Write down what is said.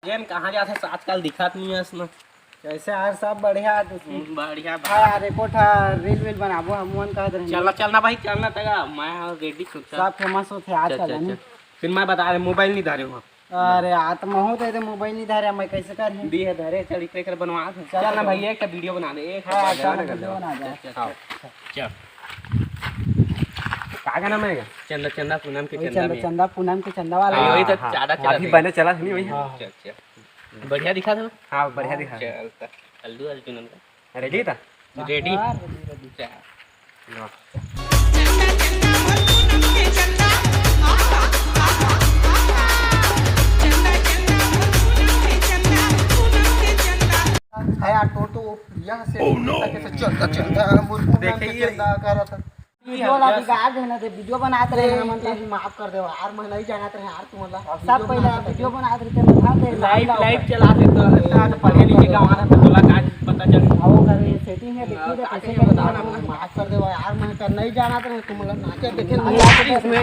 जेन कहाँ जाते आजकल दिखत नहीं है इसमें। कैसे यार सब बढ़िया बढ़िया भाई यार एको ठा रील वील बनाबो हम मन कहत रहे चलना चलना भाई चलना तगा मैं रेडी सब फेमस होते आजकल है नहीं। फिर मैं बता रहे मोबाइल नहीं धरे हो। अरे आत महू तो मोबाइल नहीं धरे मैं कैसे कर दी है धरे चल इकरे कर बनवा दे चल ना भाई एक वीडियो बना दे एक वीडियो बना दे चल का नाम है चंदा चंदा पूनम के चंदा चंदा पूनम के चंदा वाला वही तो ज्यादा चला अभी बने चला नहीं वही। चल चल बढ़िया दिखा था। हां बढ़िया दिखा। चल अल्लू अर्जुन का रेडी था रेडी यार तो यहाँ से कैसे चलता चलता देखिए कर था वीडियो वाला बिगाड़ देना थे वीडियो बनाते रहे हम मतलब माफ कर दो यार मैं नहीं जानत रहे यार तुम मतलब सब पहले वीडियो बनाते रहे बता दे लाइव लाइव चला दे तो पढ़े लिखे का हमारा तो तोला काज पता चल आओ कर सेटिंग है देखिए तो कैसे बताना माफ कर दो यार मैं कर नहीं जानत रहे तुम मतलब नाचे देखे इसमें